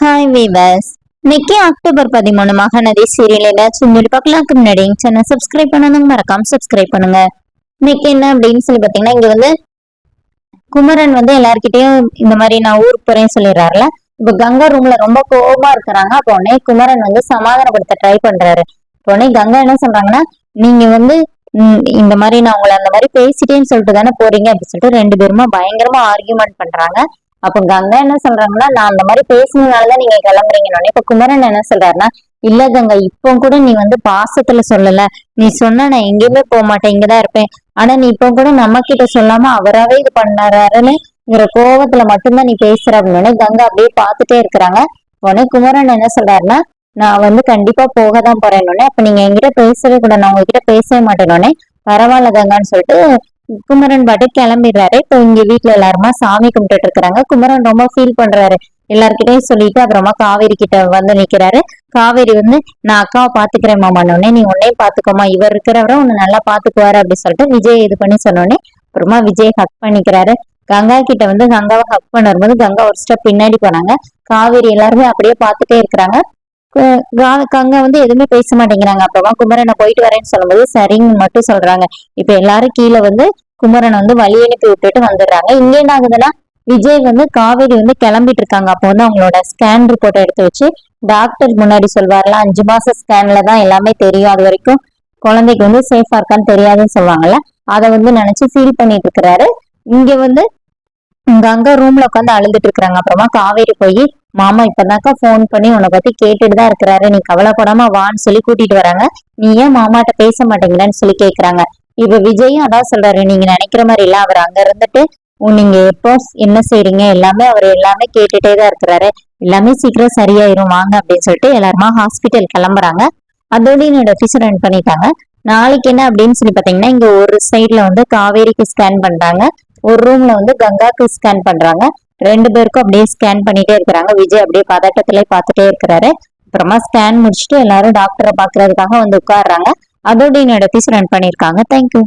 Hi viewers. இன்னைக்கு அக்டோபர் 13 Mahanadi serial ஏதாச்சும் சொல்லி பார்க்கலாம்க்கு முன்னாடி சேனல் சப்ஸ்கிரைப் பண்ணாதவங்க மறக்காம சப்ஸ்கிரைப் பண்ணுங்க. இன்னைக்கு என்ன அப்படின்னு சொல்லி பார்த்தீங்கன்னா, இங்க வந்து குமரன் வந்து எல்லார்கிட்டயும் இந்த மாதிரி நான் ஊருக்கு போறேன்னு சொல்லிடுறாருல. இப்ப கங்கா ரூம்ல ரொம்ப கோபமா இருக்கிறாங்க. அப்போ உடனே குமரன் வந்து சமாதானப்படுத்த ட்ரை பண்றாரு. உடனே கங்கா என்ன சொல்றாங்கன்னா, நீங்க வந்து இந்த மாதிரி நான் உங்களை அந்த மாதிரி பேசிட்டேன்னு சொல்லிட்டு தானே போறீங்க அப்படின்னு சொல்லிட்டு ரெண்டு பேருமா பயங்கரமா ஆர்கியூமெண்ட் பண்றாங்க. அப்ப கங்கா என்ன சொல்றாங்கன்னா, நான் அந்த மாதிரி பேசினதுனாலதான் நீங்க கிளம்புறீங்கன்னு. இப்ப குமரன் என்ன சொல்றாருன்னா, இல்ல கங்கா, இப்போ கூட நீ வந்து பாசத்துல சொல்லல, நீ சொன்னா நான் எங்கேயுமே போக மாட்டேன், இங்கதான் இருப்பேன். ஆனா நீ இப்போ கூட நம்ம கிட்ட சொல்லாம அவராவே இது பண்ணாருன்னு கோவத்துல மட்டும்தான் நீ பேசுற அப்படின்னு கங்கா அப்படியே பாத்துட்டே இருக்கிறாங்க. உடனே குமரன் என்ன சொல்றாருன்னா, நான் வந்து கண்டிப்பா போகதான் போறேன்னு. அப்ப நீங்க என்கிட்ட பேசவே கூட, நான் உங்ககிட்ட பேசவே மாட்டேன்னு. பரவாயில்ல கங்கான்னு சொல்லிட்டு குமரன் பாட்டு கிளம்பிடுறாரு. இப்போ இங்க வீட்டுல எல்லாருமா சாமி கும்பிட்டுட்டு இருக்கிறாங்க. குமரன் ரொம்ப ஃபீல் பண்றாரு. எல்லார்கிட்டையும் சொல்லிட்டு அப்புறமா காவேரி கிட்ட வந்து நிக்கிறாரு. காவேரி வந்து, நான் அக்காவை பாத்துக்கிறேன் மாமான்னொடனே, நீ உன்னையும் பாத்துக்கோமா, இவர் இருக்கிறவரை உன்னை நல்லா பாத்துக்குவாரு அப்படின்னு சொல்லிட்டு விஜய் இது பண்ணி சொன்னோடனே அப்புறமா விஜய் ஹக் பண்ணிக்கிறாரு. கங்கா கிட்ட வந்து கங்காவை ஹக் பண்ணும்போது கங்கா ஒரு ஸ்டெப் பின்னாடி போனாங்க. காவேரி எல்லாருமே அப்படியே பாத்துட்டே இருக்கிறாங்க. கங்கா வந்து எதுவுமே பேச மாட்டேங்கிறாங்க. அப்புறமா குமரனை போயிட்டு வரேன்னு சொல்லும்போது சரின்னு மட்டும் சொல்றாங்க. இப்ப எல்லாரும் கீழே வந்து குமரனை வந்து வழி அனுப்பி விட்டுட்டு வந்துடுறாங்க. இங்க என்ன ஆகுதுன்னா, விஜய் வந்து காவேரி வந்து கிளம்பிட்டு இருக்காங்க. அப்போ வந்து அவங்களோட ஸ்கேன் ரிப்போர்ட் எடுத்து வச்சு டாக்டர் முன்னாடி சொல்வார்ல, 5 மாச ஸ்கேன்ல தான் எல்லாமே தெரியும், அது வரைக்கும் குழந்தைக்கு வந்து சேஃபா இருக்கான்னு தெரியாதுன்னு சொல்லுவாங்கல்ல, அதை வந்து நினைச்சு ஃபீல் பண்ணிட்டு இருக்கிறாரு. இங்க வந்து கங்கா ரூம்ல உட்காந்து அழுதுட்டு இருக்கிறாங்க. அப்புறமா காவேரி போய், மாமா இப்பதாக்கா போன் பண்ணி உன்னை பத்தி கேட்டுட்டு தான் இருக்கிறாரு, நீ கவலைப்படாம வான்னு சொல்லி கூட்டிட்டு வராங்க. நீ ஏன் மாமாட்ட பேச மாட்டேங்கிறன்னு சொல்லி கேக்குறாங்க. இப்ப விஜயும் அதான் சொல்றாரு, நீங்க நினைக்கிற மாதிரி இல்ல, அவர் அங்க இருந்துட்டு நீங்க எப்போ என்ன செய்றீங்க எல்லாமே அவர் எல்லாமே கேட்டுட்டே தான் இருக்கிறாரு, எல்லாமே சீக்கிரம் சரியாயிரும் வாங்க அப்படின்னு சொல்லிட்டு எல்லாருமா ஹாஸ்பிட்டல் கிளம்புறாங்க. அதோட என்னோட ஆபீஸ் ரன் பண்ணிட்டாங்க. நாளைக்கு என்ன அப்படின்னு சொல்லி பாத்தீங்கன்னா, இங்க ஒரு சைட்ல வந்து காவேரிக்கு ஸ்கேன் பண்றாங்க, ஒரு ரூம்ல வந்து கங்காக்கு ஸ்கேன் பண்றாங்க. ரெண்டு பேருக்கும் அப்படியே ஸ்கேன் பண்ணிட்டே இருக்கிறாங்க. விஜய் அப்படியே பதட்டத்திலே பார்த்துட்டே இருக்கிறாரு. அப்புறமா ஸ்கேன் முடிச்சுட்டு எல்லாரும் டாக்டரை பாக்குறதுக்காக வந்து உட்காடுறாங்க. அதோட என்னோட ஆபீஸ் ரன் பண்ணிருக்காங்க. தேங்க்யூ.